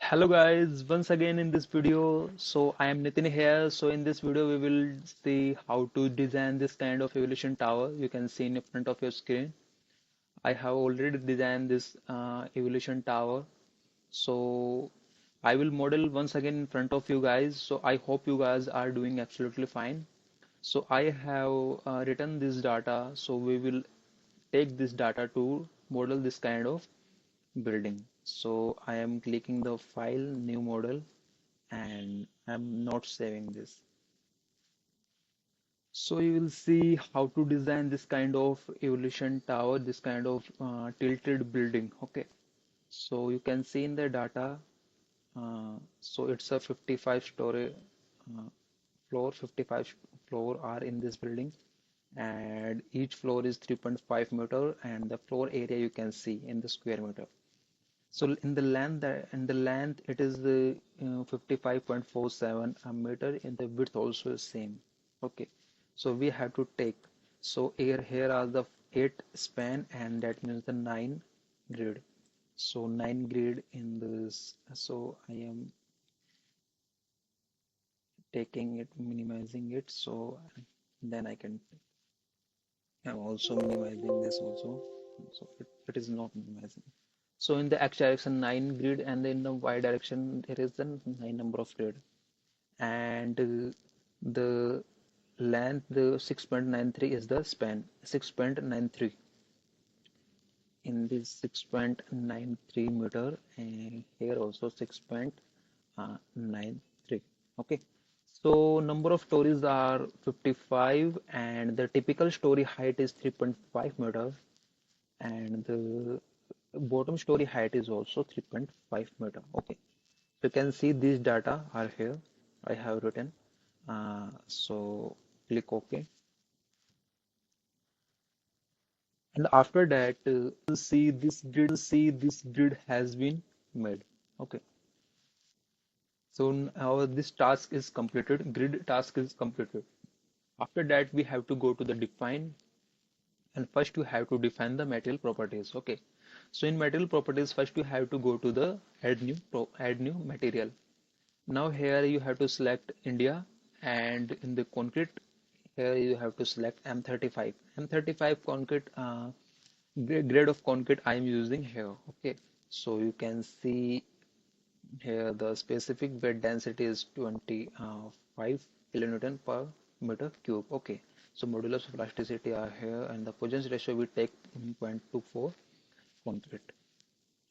Hello guys, once again in this video. So I am Nitin here. So in this video we will see how to design this kind of evolution tower. You can see in front of your screen. I have already designed this evolution tower. So I will model once again in front of you guys. So I hope you guys are doing absolutely fine. So I have written this data. So we will take this data to model this kind of building. So I am clicking the file new model and I'm not saving this. So you will see how to design this kind of evolution tower, this kind of tilted building. Okay, so you can see in the data, so it's a 55 story floor, 55 floor are in this building, and each floor is 3.5 meter, and the floor area you can see in the square meter. So in the length it is the 55.47 meter, and the width also is same. Okay, so we have to take. So here are the 8 span, and that means the 9 grid. So 9 grid in this. So I am taking it, minimizing it. So then I can. I'm also minimizing this also. So it is not minimizing. So in the x direction 9 grid, and in the y direction there is the 9 number of grid, and the length, the 6.93 is the span, 6.93 in this 6.93 meter, and here also 6.93. Okay, so number of stories are 55, and the typical story height is 3.5 meter, and the bottom story height is also 3.5 meter. Okay, you can see these data are here. I have written. So click OK. And after that, see this grid has been made. Okay. So now this task is completed. Grid task is completed. After that, we have to go to the define, and first you have to define the material properties. Okay. So in material properties, first you have to go to the add new material. Now here you have to select India, and in the concrete here you have to select M35. M35 concrete, grade of concrete I am using here. Okay, so you can see here the specific weight density is 25 kilonewton per meter cube. Okay, so modulus of elasticity are here, and the Poisson's ratio we take 0.24 concrete,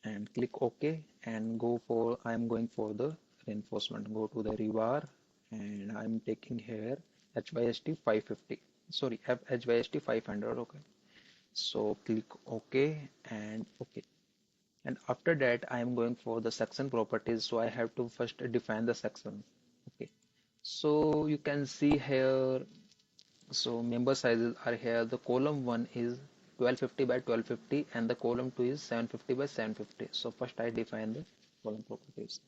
and click OK, and go for, I am going for the reinforcement. Go to the rebar, and I'm taking here HYST 550, sorry, HYST 500. Okay, so click OK and OK. And after that, I am going for the section properties. So I have to first define the section. Okay, so you can see here, so member sizes are here. The column 1 is 1250 by 1250, and the column 2 is 750 by 750. So first I define the column properties.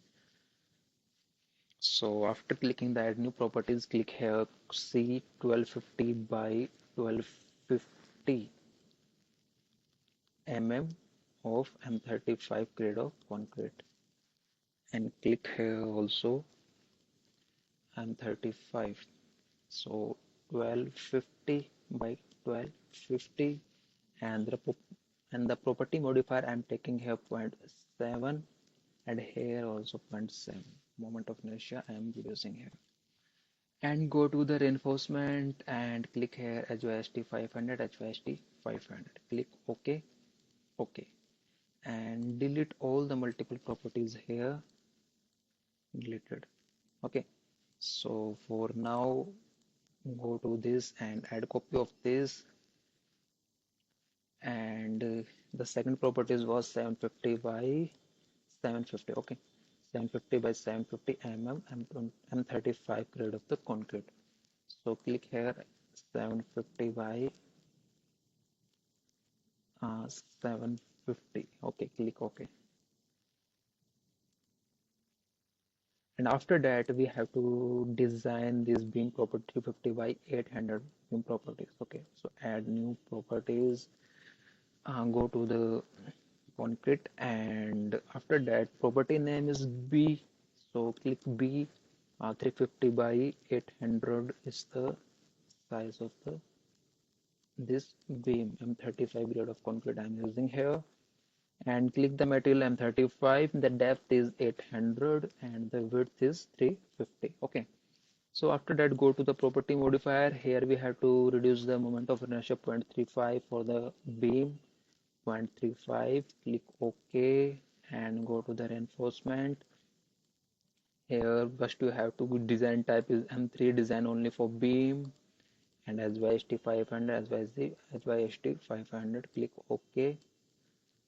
So after clicking the add new properties, click here, see 1250 by 1250 mm of M35 grade of concrete, and click here also M35. So 1250 by 1250, and the property modifier I'm taking here 0.7, and here also 0.7. Moment of inertia I am reducing here, and go to the reinforcement and click here HYST 500, HYST 500. Click OK, OK, and delete all the multiple properties here. Deleted. Okay, so for now, go to this and add copy of this, and the second properties was 750 by 750. Okay, 750 by 750 mm M35 grade of the concrete. So click here 750 by 750. Okay, click OK. And after that, we have to design this beam property 250 by 800 beam properties. Okay, so add new properties. Go to the concrete, and after that property name is B. So click B. 350 by 800 is the size of the this beam. M35 grade of concrete I'm using here, and click the material M35. The depth is 800 and the width is 350. Okay. So after that, go to the property modifier. Here we have to reduce the moment of inertia 0.35 for the beam. 0.35. Click OK and go to the reinforcement. Here first you have to design type is M3, design only for beam, and SYST 500, SYST 500. Click OK.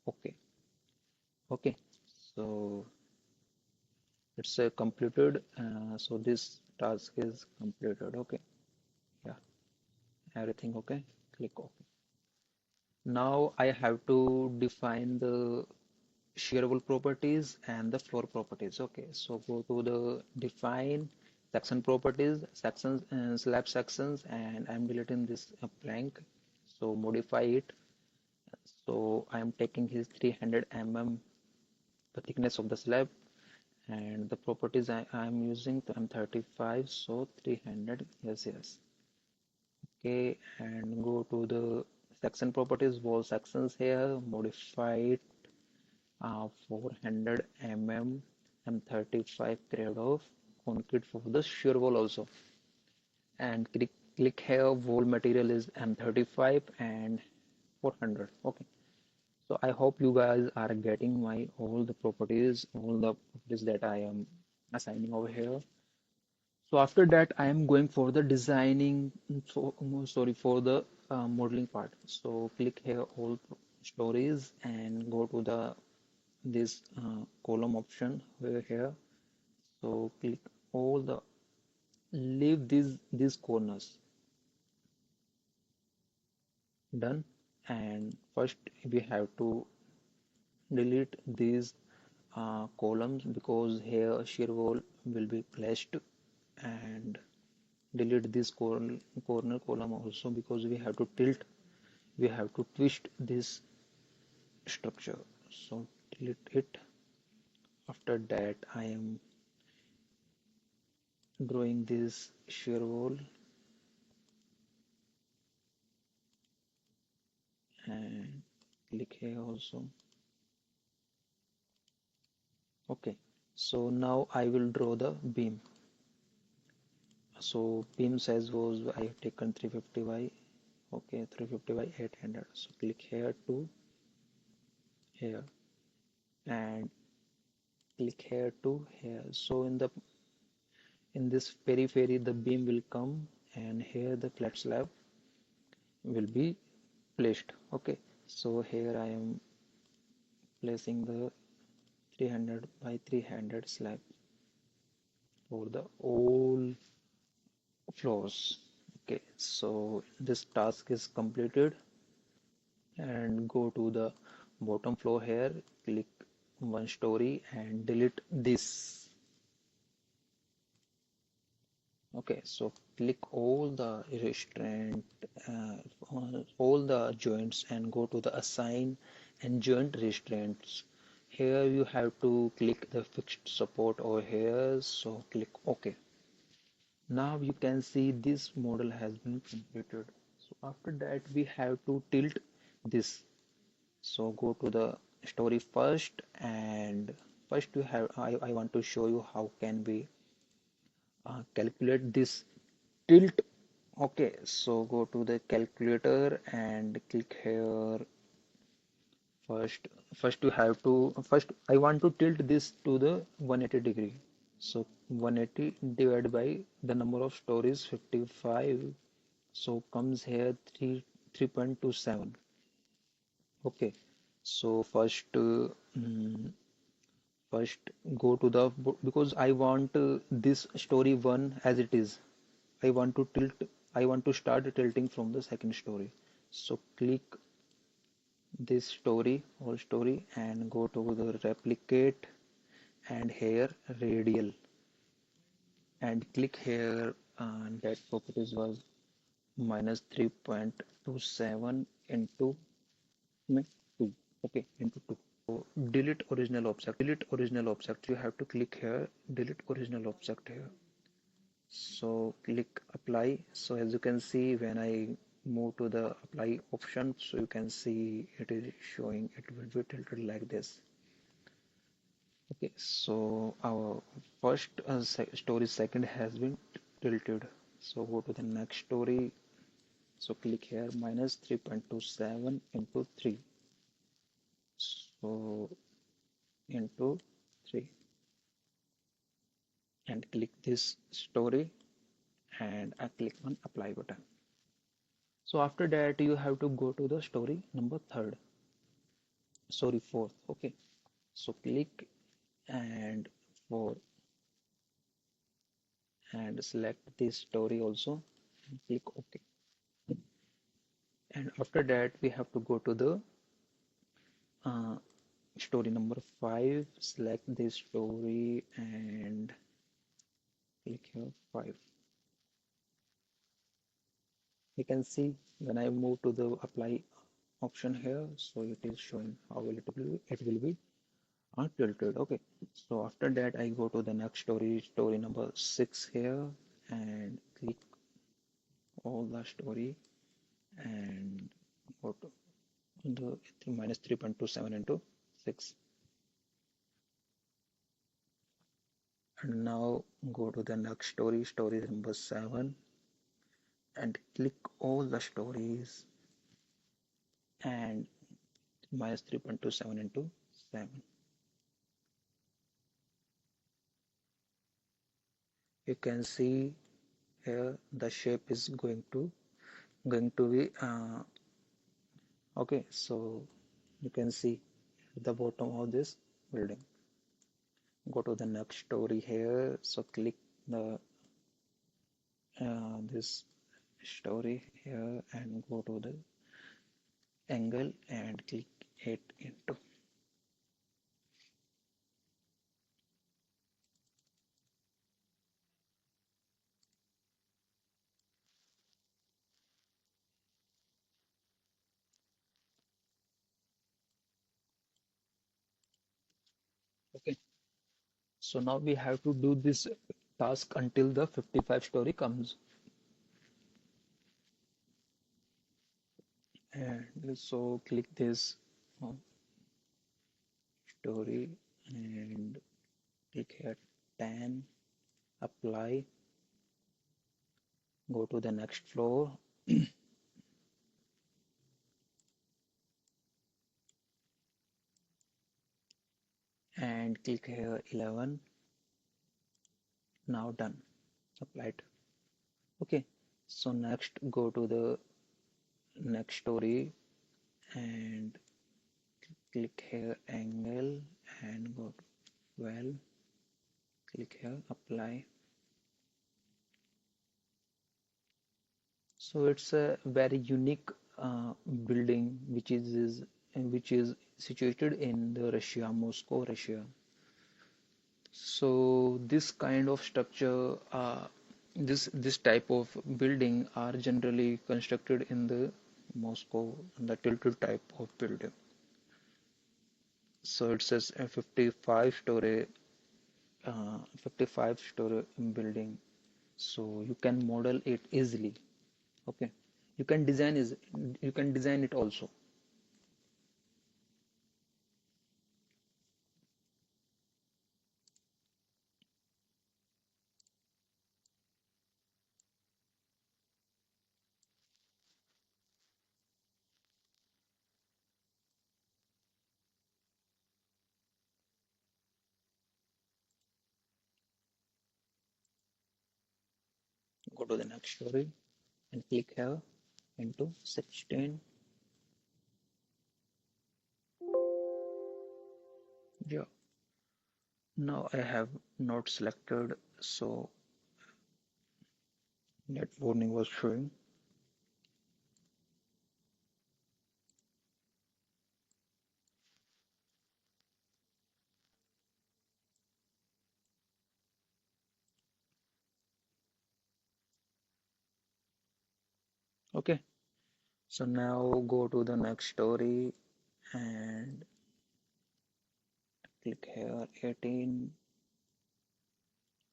OK. Okay. So it's completed. So this task is completed. Okay. Yeah. Everything okay. Click OK. Now I have to define the shear wall properties and the floor properties. Okay, so go to the define section properties, sections and slab sections, and I'm deleting this plank. So modify it. So I'm taking his 300 mm the thickness of the slab, and the properties I'm using I'm 35, so 300. Yes, yes. Okay, and go to the section properties, wall sections here, modify it 400 mm M35 grade of concrete for the shear wall also, and click here. Wall material is M35 and 400. Okay, so I hope you guys are getting my all the properties that I am assigning over here. So after that I am going for the designing, so sorry, for the modeling part. So click here all stories and go to the this column option over here. So click all the leave these corners. Done. And first we have to delete these columns because here shear wall will be placed, and delete this corner column also because we have to twist this structure. So delete it. After that I am drawing this shear wall, and click here also. Okay, so now I will draw the beam. So beam size was I have taken 350 by, okay, 350 by 800. So click here to here and click here to here. So in this periphery the beam will come, and here the flat slab will be placed. Okay, so here I am placing the 300 by 300 slab for the all floors. Okay, so this task is completed, and go to the bottom floor here, click one story and delete this. Okay, so click all the restraint, uh, all the joints, and go to the assign and joint restraints. Here you have to click the fixed support over here, so click OK. Now you can see this model has been completed. So after that we have to tilt this. So go to the story first, and first you have I want to show you how can we calculate this tilt. Okay, so go to the calculator and click here. First you have to first I want to tilt this to the 180 degree. So 180 divided by the number of stories 55, so comes here 3.27. Okay, so first go to the, because I want this story one as it is. I want to start tilting from the second story. So click this story, whole story, and go to the replicate, and here radial, and click here, and that properties was minus 3.27 into 2. Okay, into 2. delete original object, you have to click here, delete original object here. So click apply. So as you can see, when I move to the apply option, so you can see it is showing, it will be tilted like this. Okay, so our first story second has been tilted. So go to the next story. So click here, minus 3.27 into 3. So into 3, and click this story, and I click on apply button. So after that you have to go to the story number third, sorry, fourth. Okay, so click and 4, and select this story also, and click OK. And after that we have to go to the uh, story number 5, select this story and click here 5. You can see when I move to the apply option here, so it is showing how will it will be tilted. Okay, so after that I go to the next story number 6 here, and click all the story and go to the minus 3.27 into 6, and now go to the next story number 7, and click all the stories and minus 3.27 into 7. You can see here the shape is going to be okay, so you can see at the bottom of this building. Go to the next story here, so click the this story here and go to the angle and click it into. Okay, so now we have to do this task until the 55 story comes, and so click this uh, story and click here 10, apply, go to the next floor and click here 11. Now done, applied. Okay, so next go to the next story and click here angle and go to 12, click here apply. So it's a very unique building which is situated in the Russia, Moscow, Russia. So this kind of structure, this type of building are generally constructed in the Moscow, the tilted type of building. So it says a 55 story building. So you can model it easily. Okay, you can design it also. Go to the next story and click here into 16. Yeah, now I have not selected, so that warning was showing. Okay, so now go to the next story and click here 18,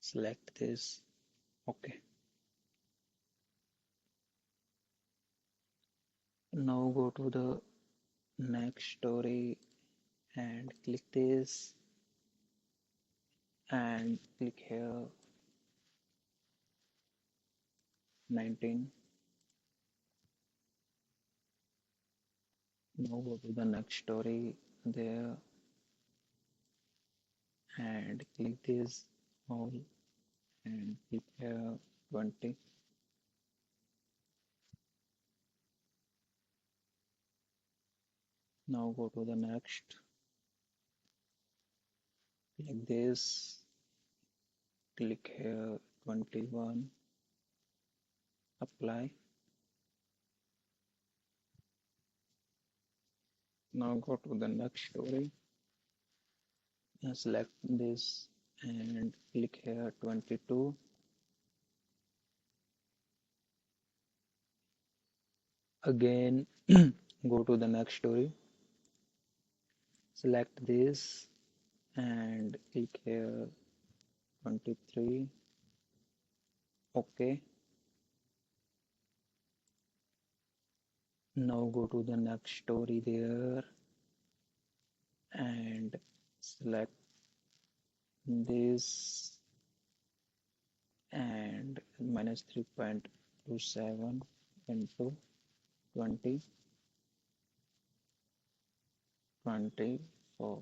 select this. Okay, now go to the next story and click this and click here 19. Now go to the next story there and click this all and click here 20. Now go to the next, click this, click here 21, apply. Now go to the next story and select this and click here 22. Again go to the next story, select this and click here 23. Okay, now go to the next story there and select this and minus 3.27 into 20, 24.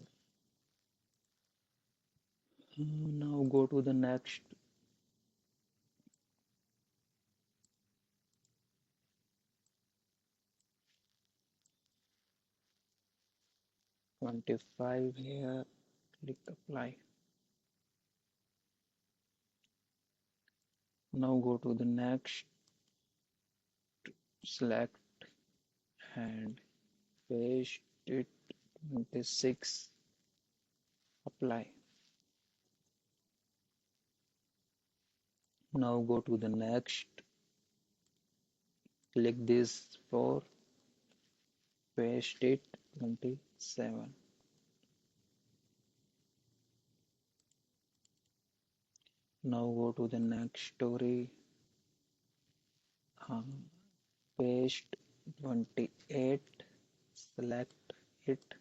Now go to the next, 25 here, click apply. Now go to the next, select and paste it 26, apply. Now go to the next, click this for paste it 27. Now go to the next story, paste 28, select it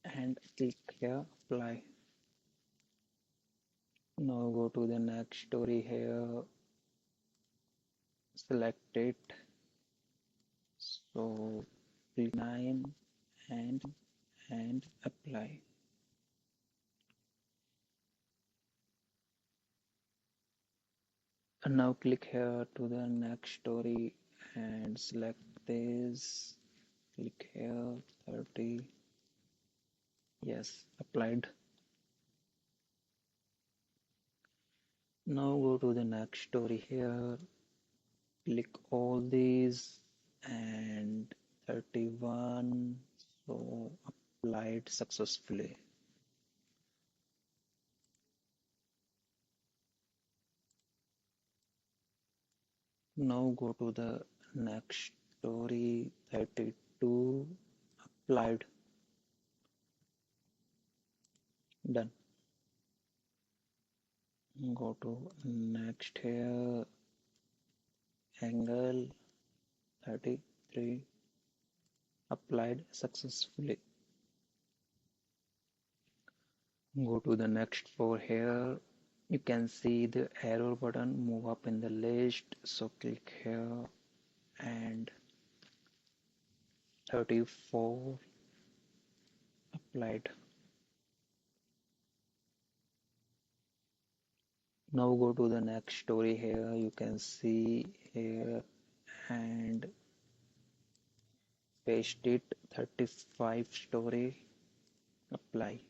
and click here apply. Now go to the next story here, select it, so click 9 and apply. And now click here to the next story and select this, click here 30, yes, applied. Now go to the next story here, click all these and 31, so applied successfully. Now go to the next story 32, applied, done. Go to next here, angle 33, applied successfully. Go to the next floor here, you can see the arrow button move up in the list, so click here and 34, applied. Now go to the next story here, you can see here and paste it 35 story, apply.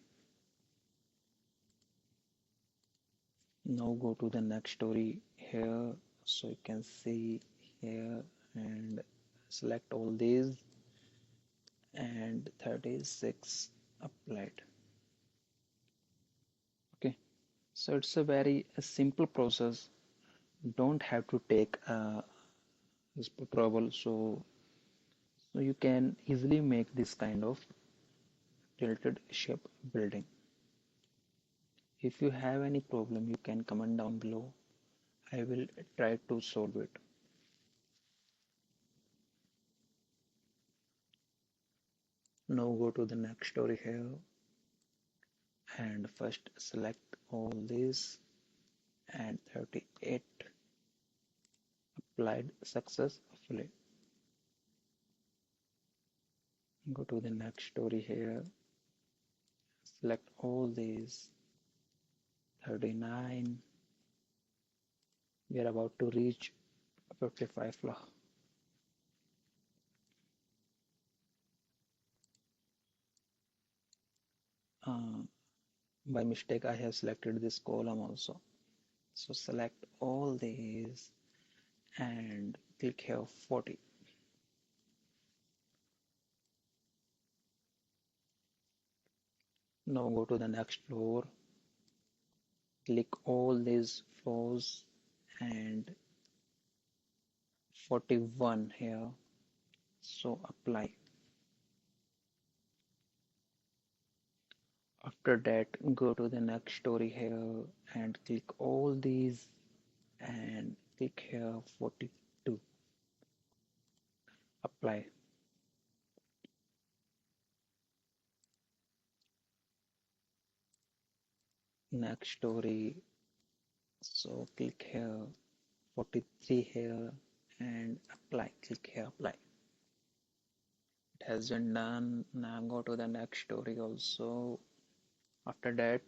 Now go to the next story here, so you can see here and select all these and 36, applied. Okay, so it's a very simple process, don't have to take trouble, so you can easily make this kind of tilted shape building. If you have any problem, you can comment down below. I will try to solve it. Now go to the next story here and first select all these and 38 applied successfully. Go to the next story here, select all these 39. We are about to reach 55 floor. By mistake I have selected this column also, so select all these and click here 40. Now go to the next floor, click all these floors and 41 here, so apply. After that go to the next story here and click all these and click here 42, apply. Next story, so click here 43 here and apply, click here apply. It has been done. Now go to the next story also. After that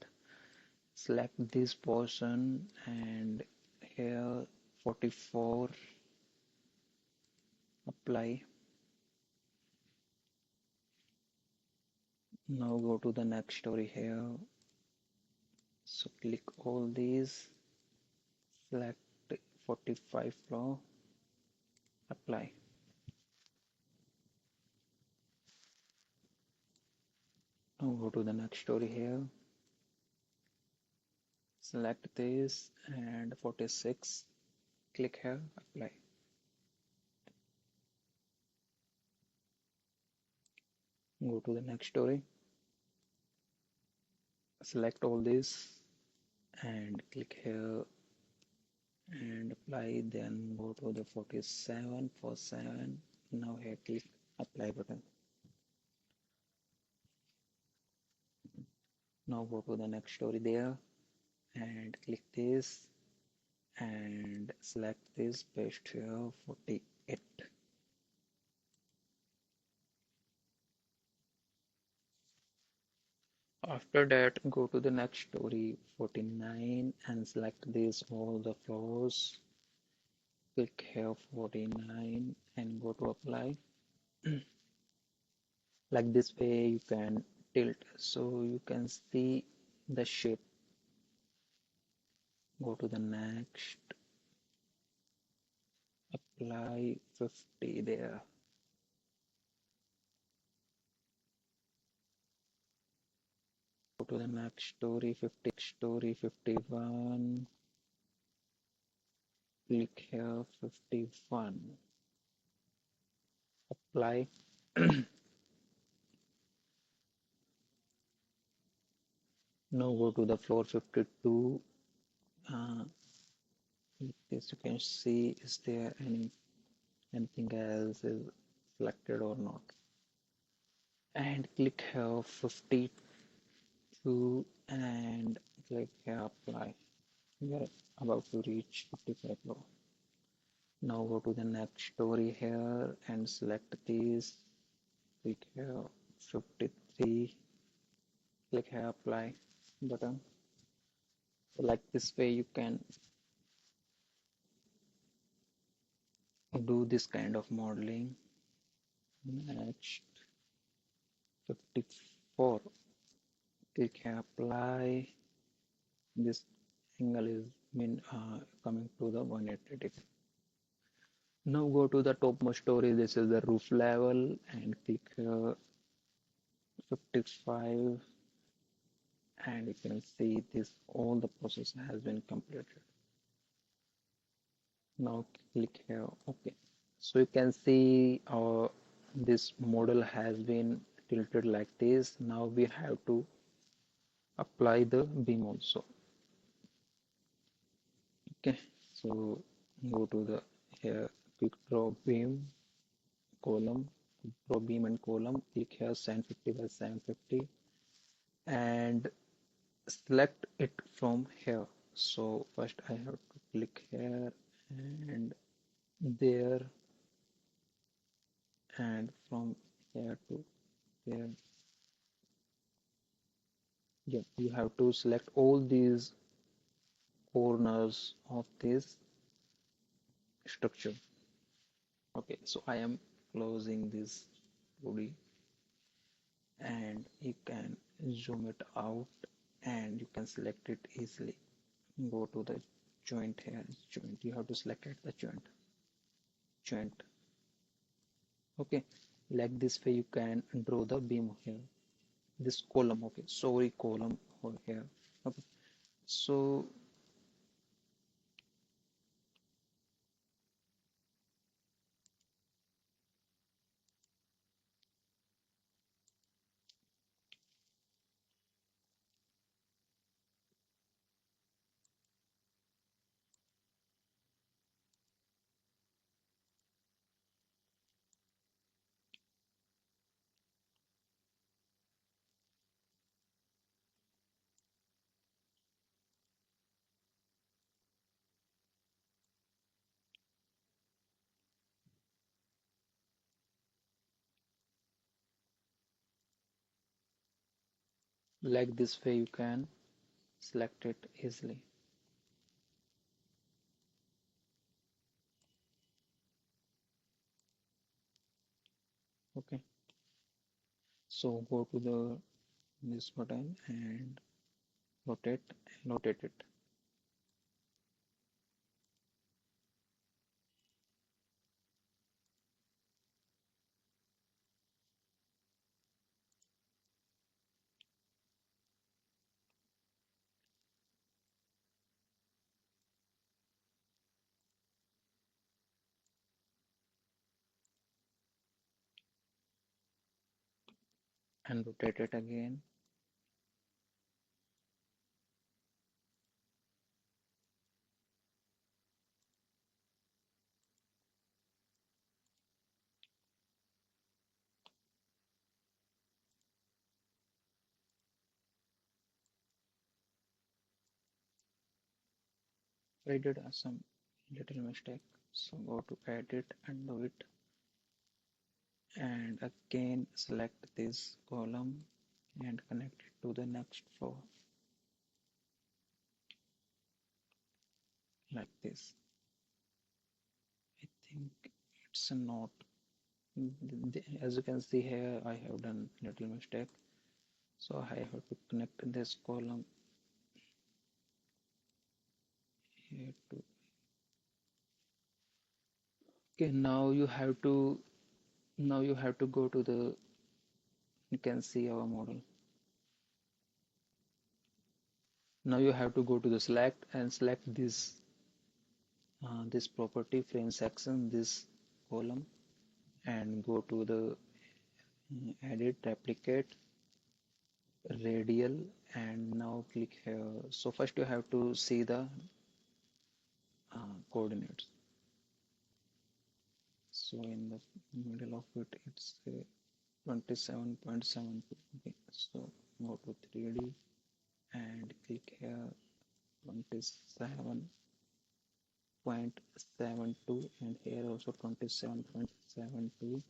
select this portion and here 44, apply. Now go to the next story here, so click all these, select 45 floor, apply. Now go to the next story here, select this and 46, click here, apply. Go to the next story, select all this and click here and apply, then go to the 47 for 7. Now here click apply button. Now go to the next story there and click this and select this, paste here 48. After that go to the next story 49 and select this all the floors, click here 49 and go to apply. Like this way you can tilt so you can see the shape. Go to the next, apply 50 there. Go to the next story 51, click here 51, apply. Now go to the floor 52. This you can see, is there anything else is selected or not, and click here 52 and click here apply. We are about to reach 55 floor. Now go to the next story here and select these, click here 53, click here apply button. So like this way you can do this kind of modeling. Next 54, click here apply. This angle is coming to the 180 degree. Now go to the topmost story, this is the roof level, and click here 55 and you can see this all the process has been completed. Now click here OK. So you can see our this model has been tilted like this. Now we have to apply the beam also. Okay, so go to the here, quick draw beam column, draw beam and column, click here 750 by 750 and select it from here. So first I have to click here and there, and from here to there. Yeah, you have to select all these corners of this structure. Okay, so I am closing this 2D and you can zoom it out and you can select it easily. Go to the joint here, joint. You have to select it, the joint. Okay, like this way you can draw the beam here. This column, okay, sorry, column over here. Okay, so like this way you can select it easily. Okay, so go to the this button and rotate it. And rotate it again. I did some little mistake, so go to edit, undo it, and again select this column and connect it to the next floor like this. I think it's not, as you can see here I have done little mistake, so I have to connect this column here to. Okay, now you have to go to the, you can see our model. Now you have to go to the select and select this property frame section, this column, and go to the edit, replicate, radial, and now click here. So first you have to see the coordinates. So in the middle of it, it's 27.72. Okay, so go to 3D and click here 27.72, and here also 27.72,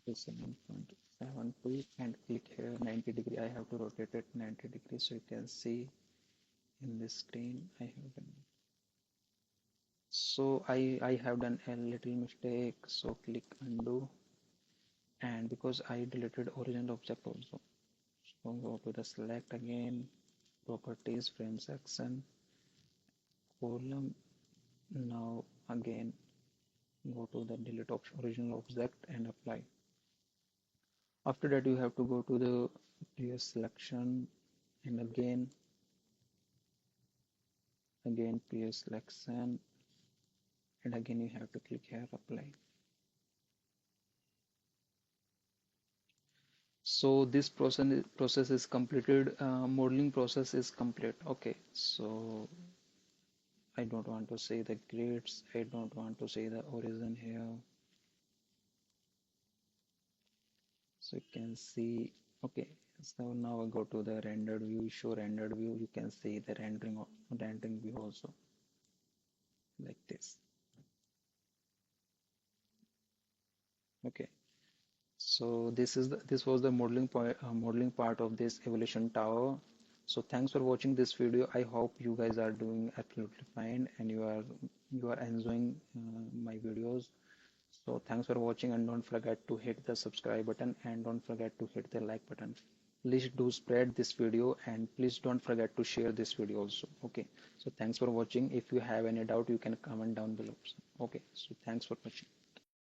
27.72, and click here 90 degree. I have to rotate it 90 degrees so you can see in this screen I have done. So I have done a little mistake, so click undo, and because I deleted original object also, so go to the select again, properties, frame section, column. Now again go to the delete original object and apply. After that you have to go to the previous selection and again previous selection, and again you have to click here apply. So this process is completed. Modeling process is complete. Okay, so I don't want to say the grids. I don't want to say the origin here. So you can see. Okay, so now I go to the rendered view. Show rendered view. You can see the rendering view also like this. Okay. So this was the modeling part of this evolution tower. So thanks for watching this video. I hope you guys are doing absolutely fine and you are enjoying my videos. So thanks for watching and don't forget to hit the subscribe button and don't forget to hit the like button. Please do spread this video and please don't forget to share this video also. Okay. So thanks for watching. If you have any doubt, you can comment down below. Okay. So thanks for watching.